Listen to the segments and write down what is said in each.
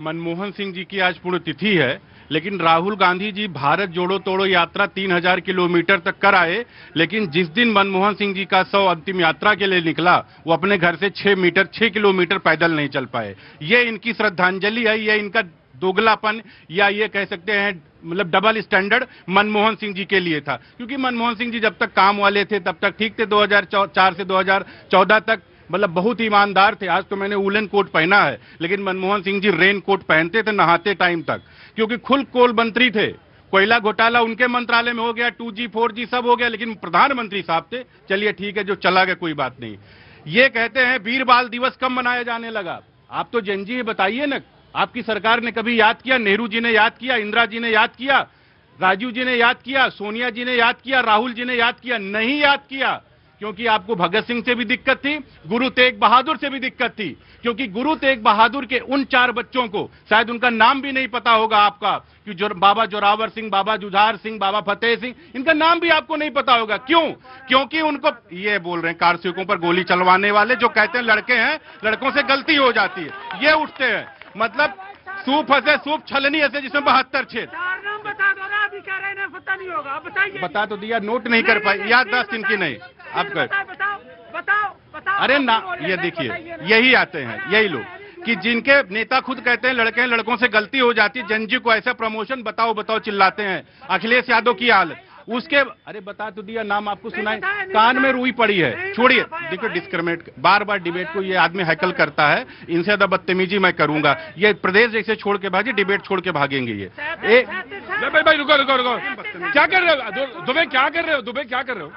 मनमोहन सिंह जी की आज पुण्यतिथि है, लेकिन राहुल गांधी जी भारत जोड़ो तोड़ो यात्रा 3000 किलोमीटर तक कर आए, लेकिन जिस दिन मनमोहन सिंह जी का शव अंतिम यात्रा के लिए निकला, वो अपने घर से 6 किलोमीटर पैदल नहीं चल पाए। ये इनकी श्रद्धांजलि है, ये इनका दोगलापन या ये कह सकते हैं मतलब डबल स्टैंडर्ड मनमोहन सिंह जी के लिए था। क्योंकि मनमोहन सिंह जी जब तक काम वाले थे तब तक ठीक थे, 2004 से 2014 तक मतलब बहुत ईमानदार थे। आज तो मैंने वुलन कोट पहना है, लेकिन मनमोहन सिंह जी रेन कोट पहनते थे नहाते टाइम तक, क्योंकि खुद कोल मंत्री थे। कोयला घोटाला उनके मंत्रालय में हो गया, 2G 4G सब हो गया, लेकिन प्रधानमंत्री साहब थे। चलिए ठीक है, जो चला गया कोई बात नहीं। ये कहते हैं वीर बाल दिवस कब मनाया जाने लगा। आप तो जनजी है, बताइए ना, आपकी सरकार ने कभी याद किया? नेहरू जी ने याद किया, इंदिरा जी ने याद किया, राजीव जी ने याद किया, सोनिया जी ने याद किया, राहुल जी ने याद किया? नहीं याद किया, क्योंकि आपको भगत सिंह से भी दिक्कत थी, गुरु तेग बहादुर से भी दिक्कत थी। क्योंकि गुरु तेग बहादुर के उन 4 बच्चों को शायद उनका नाम भी नहीं पता होगा आपका, कि बाबा जोरावर सिंह, बाबा जुझार सिंह, बाबा फतेह सिंह, इनका नाम भी आपको नहीं पता होगा। क्यों? क्योंकि उनको ये बोल रहे हैं कारसेवकों पर गोली चलवाने वाले, जो कहते हैं लड़के हैं, लड़कों से गलती हो जाती है, ये उठते हैं। मतलब सूप हंसे सूप, छलनी हंसे जिसमें 72 छेद। बता दो ना, अभी कह रहे हैं पता नहीं होगा, बताइए। बता तो दिया, नोट नहीं कर पाई, याददाश्त इनकी नहीं। आप कर बताओ। अरे ना, ये देखिए, यही आते हैं यही लोग कि जिनके नेता खुद कहते हैं लड़के हैं, लड़कों से गलती हो जाती है, जनजी को ऐसा प्रमोशन बताओ बताओ चिल्लाते हैं। अखिलेश यादव की हालत उसके, अरे बता तो दिया, नाम आपको सुनाए, कान में रुई पड़ी है। छोड़िए, देखो डिस्क्रिमिनेट बार बार डिबेट को ये आदमी हैकल करता है, इनसे ज्यादा बदतमीजी मैं करूंगा। ये प्रदेश जैसे छोड़ के भागे, डिबेट छोड़ के भागेंगे ये। भाई रुको, क्या कर रहे हो दुबे? क्या कर रहे हो दुबे? क्या कर रहे हो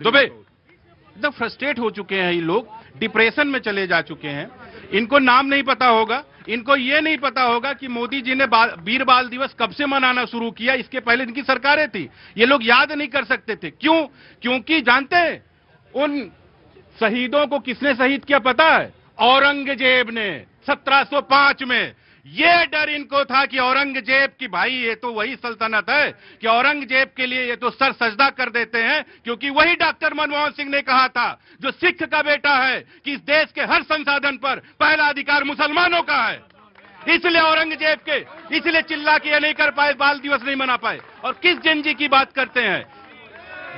दुबे? एकदम फ्रस्ट्रेट हो चुके हैं ये लोग, डिप्रेशन में चले जा चुके हैं। इनको नाम नहीं पता होगा, इनको ये नहीं पता होगा कि मोदी जी ने वीर बाल दिवस कब से मनाना शुरू किया। इसके पहले इनकी सरकारें थी, ये लोग याद नहीं कर सकते थे। क्यों? क्योंकि जानते हैं उन शहीदों को किसने शहीद किया पता है? औरंगजेब ने 1705 में। ये डर इनको था कि औरंगजेब की, भाई ये तो वही सल्तनत है कि औरंगजेब के लिए ये तो सर सजदा कर देते हैं, क्योंकि वही डॉक्टर मनमोहन सिंह ने कहा था, जो सिख का बेटा है, कि इस देश के हर संसाधन पर पहला अधिकार मुसलमानों का है। इसलिए औरंगजेब के, इसलिए चिल्ला के ये नहीं कर पाए, बाल दिवस नहीं मना पाए। और किस जनजी की बात करते हैं?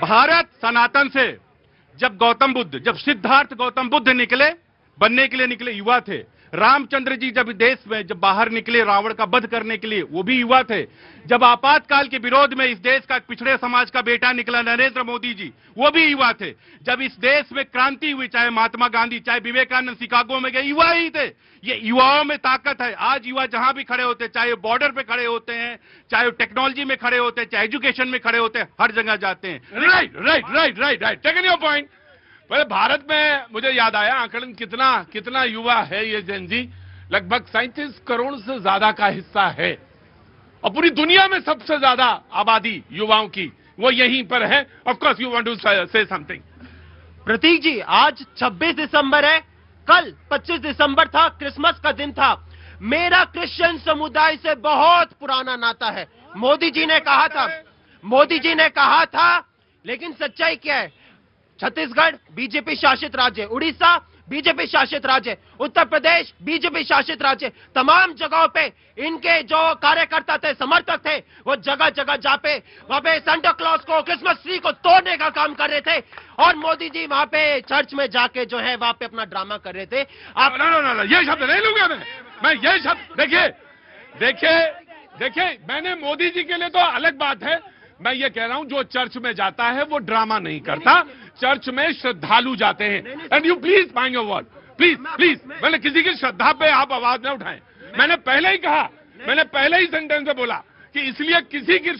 भारत सनातन से जब सिद्धार्थ गौतम बुद्ध निकले, बनने के लिए निकले, युवा थे। रामचंद्र जी जब बाहर निकले रावण का वध करने के लिए, वो भी युवा थे। जब आपातकाल के विरोध में इस देश का पिछड़े समाज का बेटा निकला नरेंद्र मोदी जी, वो भी युवा थे। जब इस देश में क्रांति हुई, चाहे महात्मा गांधी, चाहे विवेकानंद शिकागो में गए, युवा ही थे। ये युवाओं में ताकत है। आज युवा जहां भी खड़े होते, चाहे बॉर्डर पे खड़े होते हैं, चाहे टेक्नोलॉजी में खड़े होते हैं, चाहे एजुकेशन में खड़े होते हैं, हर जगह जाते हैं। Right, taken your point. पहले भारत में मुझे याद आया आंकड़न कितना युवा है ये जेनजी, लगभग 37 करोड़ से ज्यादा का हिस्सा है, और पूरी दुनिया में सबसे ज्यादा आबादी युवाओं की वो यहीं पर है। Of course you want to say something. Prateek ji, आज 26 दिसंबर है, कल 25 दिसंबर था, क्रिसमस का दिन था। मेरा क्रिश्चियन समुदाय से बहुत पुराना नाता है। मोदी जी ने कहा था, लेकिन सच्चाई क्या है? छत्तीसगढ़ बीजेपी शासित राज्य, उड़ीसा बीजेपी शासित राज्य, उत्तर प्रदेश बीजेपी शासित राज्य, तमाम जगहों पे इनके जो कार्यकर्ता थे, समर्थक थे, वो जगह जगह जापे वहां पे सांता क्लॉज को, क्रिसमस ट्री को तोड़ने का काम कर रहे थे, और मोदी जी वहां पे चर्च में जाके जो है वहां पे अपना ड्रामा कर रहे थे। आप ना, ये शब्द नहीं लूंगा मैं ये शब्द, देखिए मैंने मोदी जी के लिए तो अलग बात है, मैं ये कह रहा हूं जो चर्च में जाता है वो ड्रामा नहीं करता, चर्च में श्रद्धालु जाते हैं। And you please mind your word, please. मैंने किसी की श्रद्धा पे आप आवाज न उठाएं। मैंने पहले ही कहा, मैंने पहले ही सेंटेंस में बोला कि इसलिए किसी की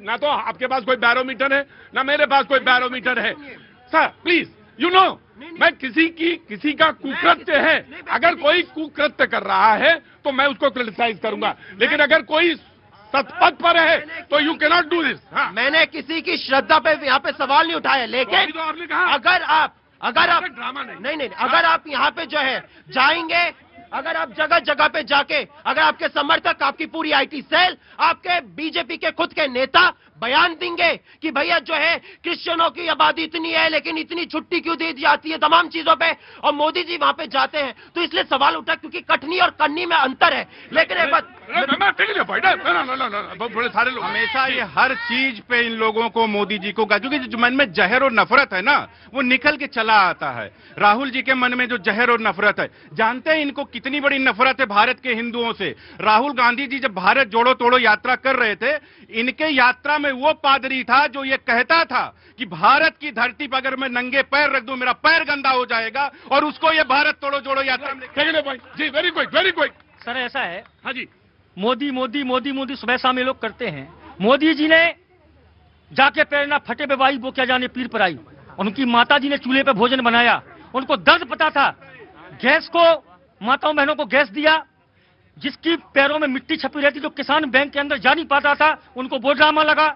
ना तो आपके पास कोई बैरोमीटर है, ना मेरे पास कोई बैरोमीटर है। सर प्लीज, यू नो, मैं किसी का कुकृत्य है, अगर कोई कुकृत्य कर रहा है तो मैं उसको क्रिटिसाइज करूंगा, लेकिन अगर कोई सतपथ पर है तो you can not do this. मैंने किसी की श्रद्धा पे यहाँ पे सवाल नहीं उठाया, लेकिन तो आपने कहा अगर आप ड्रामा नहीं, अगर आप यहाँ पे जो है जाएंगे, अगर आप जगह जगह पे जाके, अगर आपके समर्थक, आपकी पूरी आईटी सेल, आपके बीजेपी के खुद के नेता बयान देंगे कि भैया जो है क्रिश्चियनों की आबादी इतनी है लेकिन इतनी छुट्टी क्यों दी जाती है तमाम चीजों पे, और मोदी जी वहां पे जाते हैं, तो इसलिए सवाल उठा क्योंकि कटनी और कन्नी में अंतर है। लेकिन एक बात, बड़े सारे लोग हमेशा ये हर चीज पे इन लोगों को मोदी जी को, क्योंकि जो मन में जहर और नफरत है ना वो निकल के चला आता है। राहुल जी के मन में जो जहर और नफरत है, जानते हैं इनको कितनी बड़ी नफरत है भारत के हिंदुओं से। राहुल गांधी जी जब भारत जोड़ो तोड़ो यात्रा कर रहे थे, इनके यात्रा में वो पादरी था जो ये कहता था कि भारत की धरती पर अगर मैं नंगे पैर रख दूं मेरा पैर गंदा हो जाएगा, और उसको ये भारत तोड़ो जोड़ो यात्रा में। जी वेरी क्विक। सर ऐसा है, हाँ जी, मोदी मोदी मोदी मोदी सुबह शाम ये लोग करते हैं। मोदी जी ने जाके पैर ना फटे पे बाई वो क्या जाने पीर पर आई। उनकी माता जी ने चूल्हे पे भोजन बनाया, उनको दर्द पता था, गैस को माताओं बहनों को गैस दिया, जिसकी पैरों में मिट्टी छपी रहती, जो किसान बैंक के अंदर जा नहीं पाता था, उनको वो ड्रामा लगा।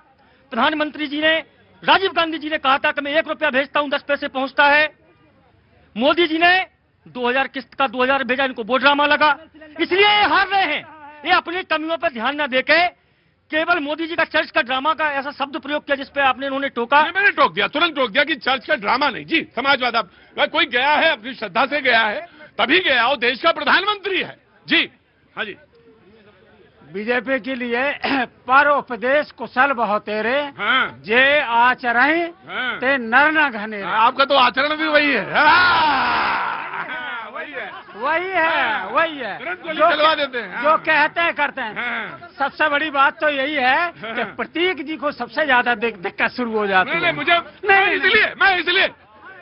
प्रधानमंत्री जी ने, राजीव गांधी जी ने कहा था कि मैं 1 रुपया भेजता हूं 10 पैसे पहुंचता है। मोदी जी ने 2000 किस्त का 2000 भेजा, इनको वो ड्रामा लगा। इसलिए ये हार रहे हैं। ये अपनी कमियों पर ध्यान न देके केवल मोदी जी का चर्च का ड्रामा का ऐसा शब्द प्रयोग किया जिसपे आपने उन्होंने टोका। मैंने टोक दिया, तुरंत टोक दिया कि चर्च का ड्रामा नहीं जी, समाजवाद। अब कोई गया है अपनी श्रद्धा से गया है तभी गया, वो देश का प्रधानमंत्री है जी। हाँ जी, बीजेपी के लिए पर उपदेश कुशल बहुत तेरे, हाँ जे आचरण हाँ। ते नर न घने। आपका तो आचरण भी वही है। वही है तुरंत गोली चलवा देते हैं। जो कहते हैं करते हैं। हाँ। सबसे बड़ी बात तो यही है कि प्रतीक जी को सबसे ज्यादा दिक्कत शुरू हो जाती है। मैं इसलिए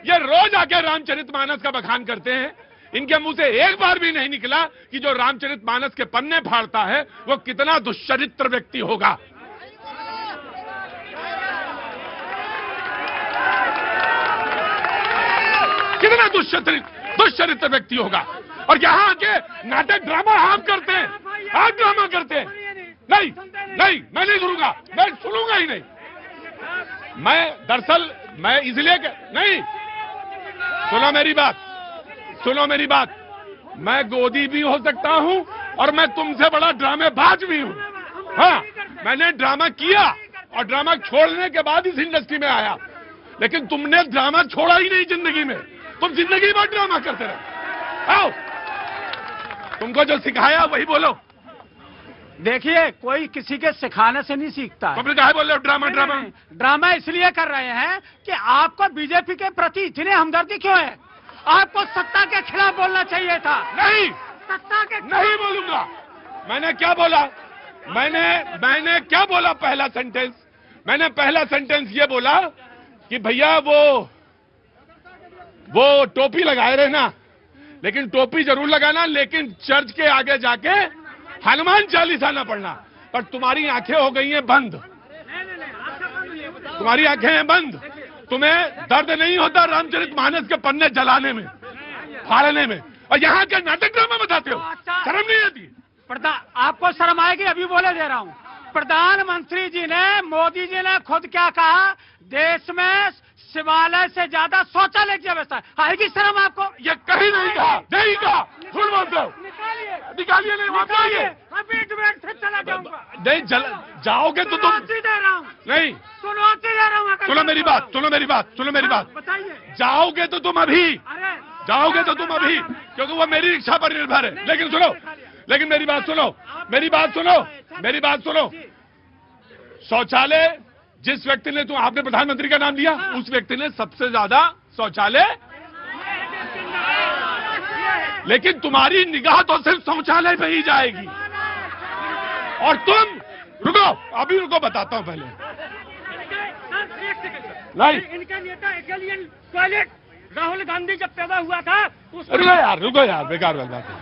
ये रोज आके रामचरितमानस का बखान करते हैं। इनके मुंह से एक बार भी नहीं निकला कि जो रामचरितमानस के पन्ने फाड़ता है वो कितना दुश्चरित्र व्यक्ति होगा। कितना दुश्चरित्र व्यक्ति होगा। और यहाँ आके नाटक ड्रामा आप करते हैं, आप ड्रामा करते हैं। नहीं, मैं नहीं सुनूंगा, मैं सुनूंगा ही नहीं। मैं दरअसल मैं इसलिए नहीं, सुनो मेरी बात, मैं गोदी भी हो सकता हूं और मैं तुमसे बड़ा ड्रामेबाज भी हूं। हाँ, मैंने ड्रामा किया और ड्रामा छोड़ने के बाद इस इंडस्ट्री में आया, लेकिन तुमने ड्रामा छोड़ा ही नहीं जिंदगी में। तुम जिंदगी भर ड्रामा करते रहे। आओ, तुमको जो सिखाया वही बोलो। देखिए, कोई किसी के सिखाने से नहीं सीखता है। तुम कहा बोल रहे हो ड्रामा? ड्रामा इसलिए कर रहे हैं कि आपको बीजेपी के प्रति इतनी हमदर्दी क्यों है? आपको सत्ता के खिलाफ बोलना चाहिए था। नहीं, सत्ता के नहीं बोलूंगा। मैंने क्या बोला? मैंने क्या बोला? मैंने पहला सेंटेंस ये बोला कि भैया वो टोपी लगाए रहे ना, लेकिन टोपी जरूर लगाना, लेकिन चर्च के आगे जाके हनुमान चालीसा ना पढ़ना। पर तुम्हारी आंखें हो गई हैं बंद, तुम्हारी आंखें हैं बंद। तुम्हें दर्द नहीं होता रामचरितमानस के पन्ने जलाने में, फाड़ने में, और यहाँ के नाटक ड्रामा बताते हो। शर्म नहीं आती? आपको शर्म आएगी? अभी बोले दे रहा हूँ। प्रधानमंत्री जी ने, मोदी जी ने खुद क्या कहा? देश में शिवालय से ज्यादा शौचालय की व्यवस्था। आएगी शर्म आपको? ये कहीं नहीं कहा, नहीं कहा। झूठ बोलते हो। निकालिए, नहीं वहां जाइए। अभी डिबेट से चला जाऊंगा। नहीं जाओगे तो तुम दे रहा हूँ। नहीं, सुनौती दे रहा हूँ। सुनो मेरी बात। बताइए। जाओगे तो तुम अभी, क्योंकि वो मेरी इच्छा पर निर्भर है। लेकिन मेरी बात सुनो। शौचालय जिस व्यक्ति ने, आपने प्रधानमंत्री का नाम लिया, उस व्यक्ति ने सबसे ज्यादा शौचालय, लेकिन तुम्हारी निगाह तो सिर्फ शौचालय पे ही जाएगी। और तुम रुको, बताता हूं पहले। नहीं, इनका नेता टॉयलेट राहुल गांधी जब पैदा हुआ था, रुको यार, बेकार बात है।